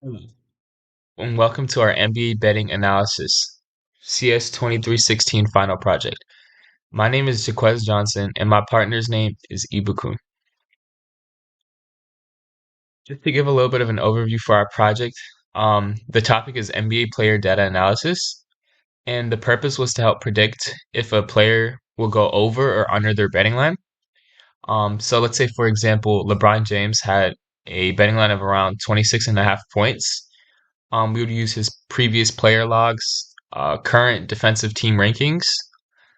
Hello, and welcome to our NBA betting analysis, CS2316 final project. My name is Jacquez Johnson, and my partner's name is Ibukun. Just to give a little bit of an overview for our project, the topic is NBA player data analysis, and the purpose was to help predict if a player will go over or under their betting line. So let's say, for example, LeBron James had a betting line of around 26 and a half points. We would use his previous player logs, current defensive team rankings,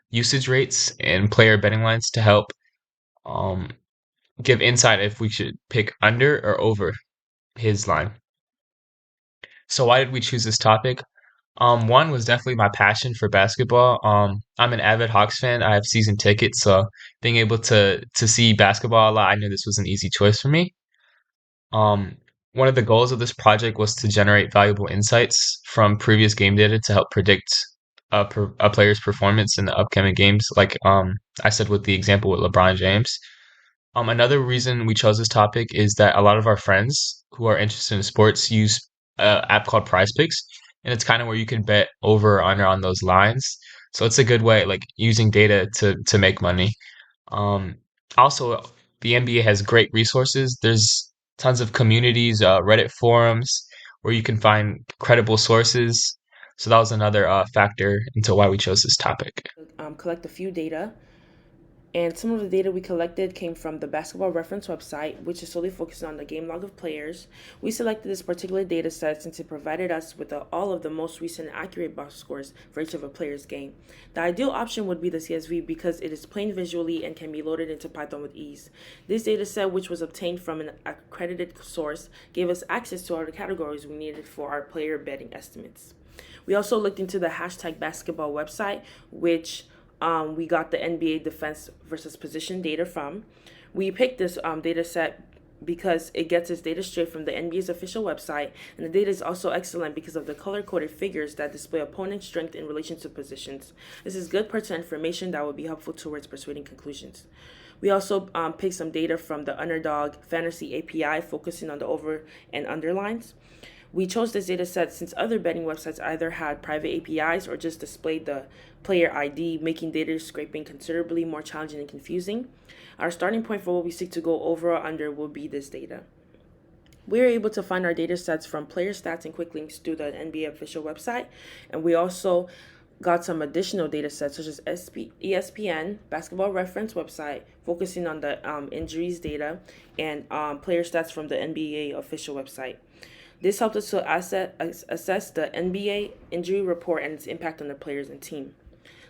usage rates, and player betting lines to help um, give insight if we should pick under or over his line. So why did we choose this topic? One was definitely my passion for basketball. I'm an avid Hawks fan. I have season tickets, so being able to see basketball a lot, I knew this was an easy choice for me. Um, One of the goals of this project was to generate valuable insights from previous game data to help predict a player's performance in the upcoming games. Like I said with the example with LeBron James. Another reason we chose this topic is that a lot of our friends who are interested in sports use an app called Prize Picks, and it's kind of where you can bet over or under on those lines. So it's a good way, like using data to make money. Um, Also, the NBA has great resources. There's tons of communities, Reddit forums where you can find credible sources. So that was another factor into why we chose this topic. Collect a few data. And some of the data we collected came from the basketball reference website, which is solely focused on the game log of players. We selected this particular data set since it provided us with all of the most recent accurate box scores for each of a player's game. The ideal option would be the CSV because it is plain visually and can be loaded into Python with ease. This data set, which was obtained from an accredited source, gave us access to all the categories we needed for our player betting estimates. We also looked into the hashtag basketball website, which we got the NBA defense versus position data from. We picked this data set because it gets its data straight from the NBA's official website, and the data is also excellent because of the color coded figures that display opponent strength in relation to positions. This is good pertinent information that will be helpful towards persuading conclusions. We also picked some data from the Underdog Fantasy API, focusing on the over and underlines. We chose this data set since other betting websites either had private APIs or just displayed the player ID, making data scraping considerably more challenging and confusing. Our starting point for what we seek to go over or under will be this data. We are able to find our data sets from player stats and quick links through the NBA official website, and we also got some additional data sets such as ESPN, Basketball Reference website, focusing on the injuries data, and player stats from the NBA official website. This helped us to assess the NBA injury report and its impact on the players and team.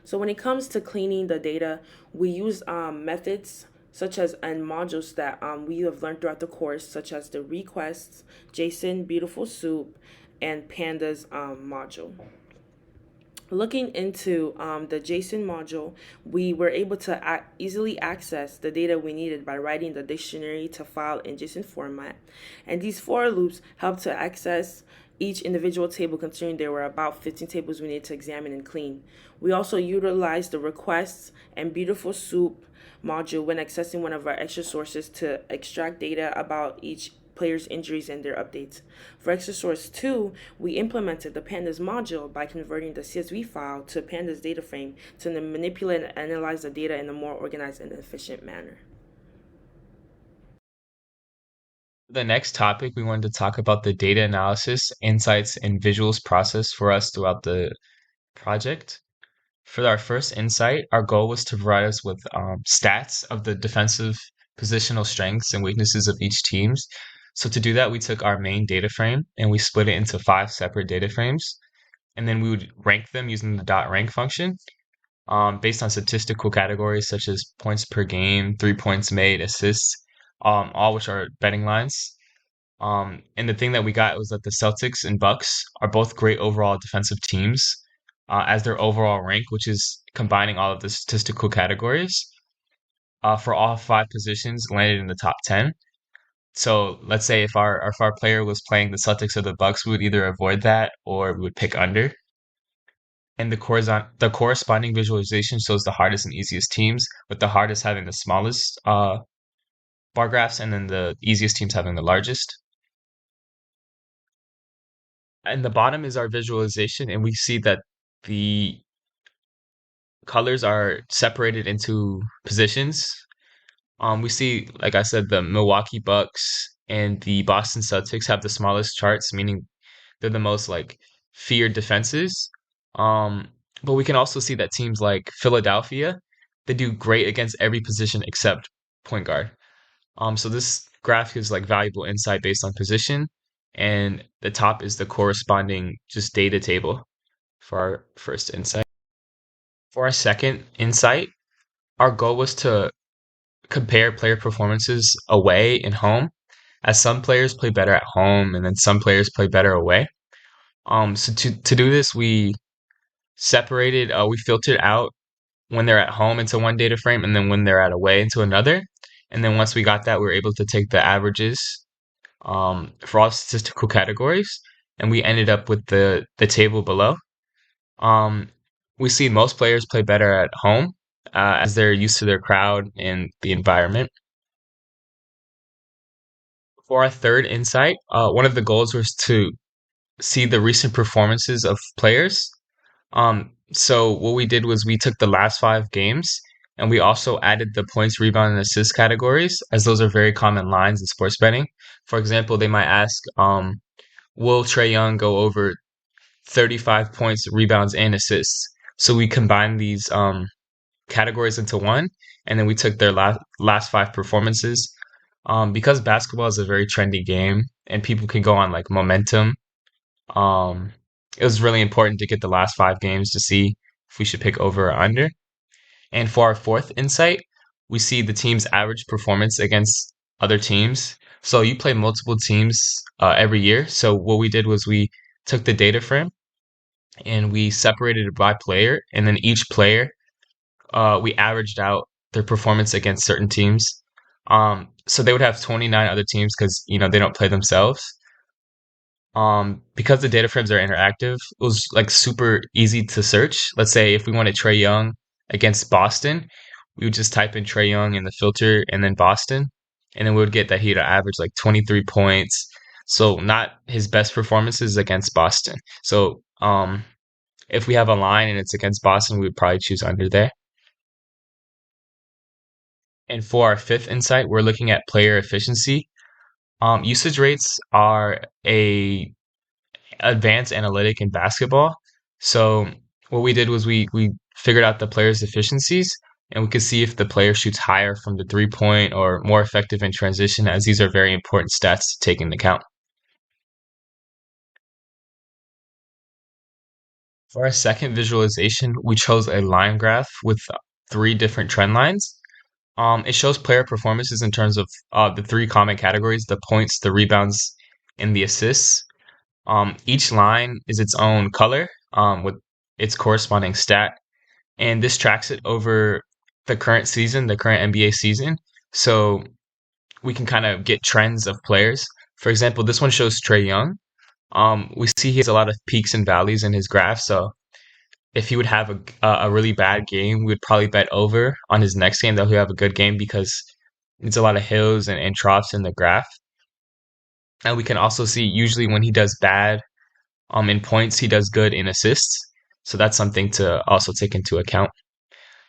So when it comes to cleaning the data, we use methods such as and modules that we have learned throughout the course, such as the requests, JSON, Beautiful Soup, and Pandas module. Looking into the JSON module, we were able to easily access the data we needed by writing the dictionary to file in JSON format. And these for loops help to access each individual table, considering there were about 15 tables we needed to examine and clean. We also utilized the requests and Beautiful Soup module when accessing one of our extra sources to extract data about each players' injuries and their updates. For extra source 2, we implemented the Pandas module by converting the CSV file to a Pandas data frame to manipulate and analyze the data in a more organized and efficient manner. The next topic, we wanted to talk about the data analysis, insights, and visuals process for us throughout the project. For our first insight, our goal was to provide us with stats of the defensive positional strengths and weaknesses of each teams. So to do that, we took our main data frame and we split it into five separate data frames, and then we would rank them using the dot rank function based on statistical categories such as points per game, 3 points made, assists, all which are betting lines. And the thing that we got was that the Celtics and Bucks are both great overall defensive teams, as their overall rank, which is combining all of the statistical categories, for all five positions, landed in the top 10. So let's say if our player was playing the Celtics or the Bucks, we would either avoid that or we would pick under. And the corresponding visualization shows the hardest and easiest teams, with the hardest having the smallest bar graphs, and then the easiest teams having the largest. And the bottom is our visualization, and we see that the colors are separated into positions. We see, like I said, the Milwaukee Bucks and the Boston Celtics have the smallest charts, meaning they're the most like feared defenses. Um, but we can also see that teams like Philadelphia, they do great against every position except point guard. So this graph gives like valuable insight based on position, and the top is the corresponding just data table for our first insight. For our second insight, our goal was to compare player performances away and home, as some players play better at home and then some players play better away. So to do this, we filtered out when they're at home into one data frame and then when they're at away into another. And then once we got that, we were able to take the averages for all statistical categories, and we ended up with the table below. Um, we see most players play better at home as they're used to their crowd and the environment. For our third insight, one of the goals was to see the recent performances of players. So what we did was we took the last 5 games and we also added the points, rebound, and assist categories, as those are very common lines in sports betting. For example, they might ask, will Trey Young go over 35 points, rebounds, and assists? So we combined these categories into one, and then we took their last 5 performances. Because basketball is a very trendy game and people can go on like momentum, um, it was really important to get the last 5 games to see if we should pick over or under. And for our fourth insight, we see the team's average performance against other teams. So you play multiple teams every year. So what we did was we took the data frame and we separated it by player, and then each player we averaged out their performance against certain teams. So they would have 29 other teams because they don't play themselves. Because the data frames are interactive, it was like super easy to search. Let's say if we wanted Trey Young against Boston, we would just type in Trey Young in the filter and then Boston, and then we would get that he'd average like 23 points. So not his best performances against Boston. So if we have a line and it's against Boston, we would probably choose under there. And for our fifth insight, we're looking at player efficiency. Usage rates are a advanced analytic in basketball. So what we did was we figured out the players' efficiencies, and we could see if the player shoots higher from the 3 point or more effective in transition, as these are very important stats to take into account. For our second visualization, we chose a line graph with 3 different trend lines. It shows player performances in terms of the 3 common categories: the points, the rebounds, and the assists. Each line is its own color with its corresponding stat, and this tracks it over the current season, the current NBA season. So we can kind of get trends of players. For example, this one shows Trey Young. We see he has a lot of peaks and valleys in his graph. So if he would have a really bad game, we would probably bet over on his next game that he'll have a good game because it's a lot of hills and troughs in the graph. And we can also see usually when he does bad in points, he does good in assists. So that's something to also take into account.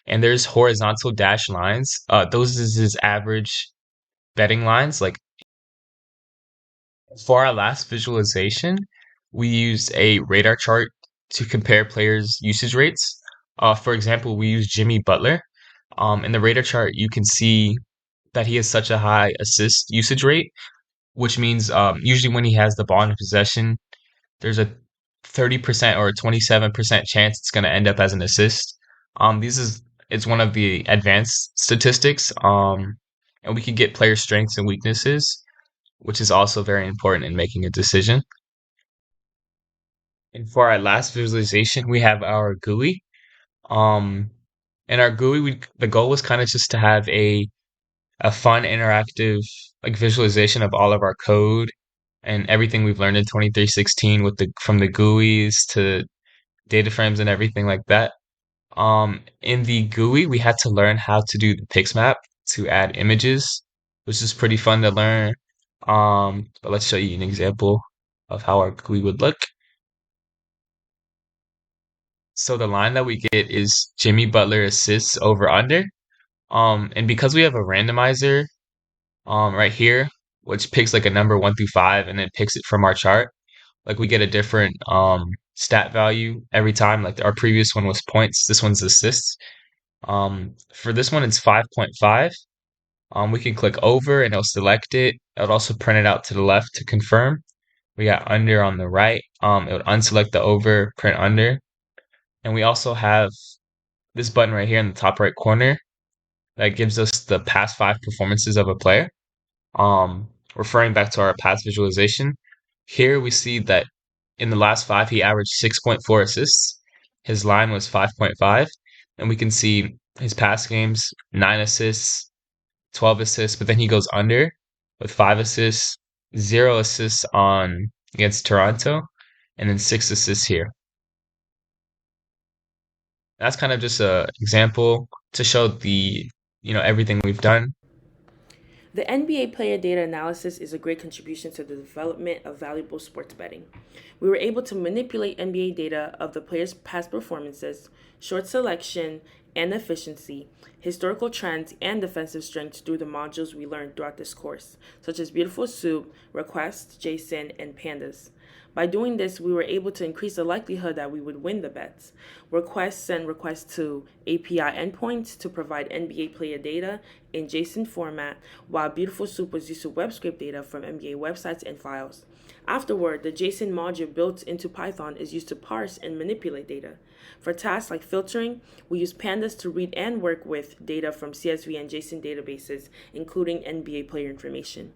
And there's horizontal dash lines. Those is his average betting lines. Like for our last visualization, we used a radar chart to compare players' usage rates. For example, we use Jimmy Butler. In the radar chart, you can see that he has such a high assist usage rate, which means usually when he has the ball in possession, there's a 30% or a 27% chance it's going to end up as an assist. This is it's one of the advanced statistics. And we can get player strengths and weaknesses, which is also very important in making a decision. And for our last visualization, we have our GUI. Um, and our GUI, the goal was kind of just to have a fun, interactive like visualization of all of our code and everything we've learned in 2316 with the from the GUIs to data frames and everything like that. In the GUI, we had to learn how to do the pix map to add images, which is pretty fun to learn. But let's show you an example of how our GUI would look. So the line that we get is Jimmy Butler assists over under. And because we have a randomizer right here, which picks like a number 1 through 5 and then picks it from our chart, like we get a different stat value every time. Like our previous one was points, this one's assists. For this one, it's 5.5. We can click over and it'll select it. It'll also print it out to the left to confirm. We got under on the right. It would unselect the over, print under. And we also have this button right here in the top right corner that gives us the past 5 performances of a player. Referring back to our past visualization, here we see that in the last 5, he averaged 6.4 assists. His line was 5.5. And we can see his past games, 9 assists, 12 assists, but then he goes under with 5 assists, 0 assists on against Toronto, and then 6 assists here. That's kind of just a example to show everything we've done. The NBA player data analysis is a great contribution to the development of valuable sports betting. We were able to manipulate NBA data of the players' past performances, short selection and efficiency, historical trends, and defensive strengths through the modules we learned throughout this course, such as Beautiful Soup, Request, JSON, and Pandas. By doing this, we were able to increase the likelihood that we would win the bets. Request sent requests to API endpoints to provide NBA player data in JSON format, while Beautiful Soup was used to web scrape data from NBA websites and files. Afterward, the JSON module built into Python is used to parse and manipulate data. For tasks like filtering, we use pandas to read and work with data from CSV and JSON databases, including NBA player information.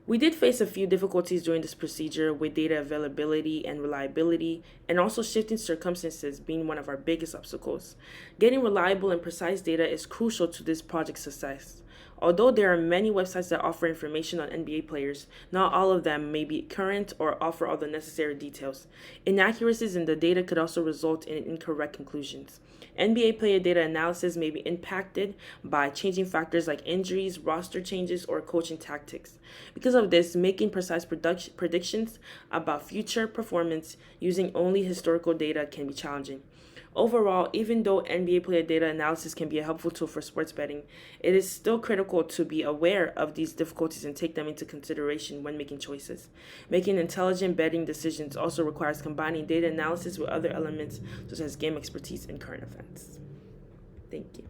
We did face a few difficulties during this procedure with data availability and reliability, and also shifting circumstances being one of our biggest obstacles. Getting reliable and precise data is crucial to this project's success. Although there are many websites that offer information on NBA players, not all of them may be current or offer all the necessary details. Inaccuracies in the data could also result in incorrect conclusions. NBA player data analysis may be impacted by changing factors like injuries, roster changes, or coaching tactics. Because of this, making precise predictions about future performance using only historical data can be challenging. Overall, even though NBA player data analysis can be a helpful tool for sports betting, it is still critical to be aware of these difficulties and take them into consideration when making choices. Making intelligent betting decisions also requires combining data analysis with other elements such as game expertise and current events. Thank you.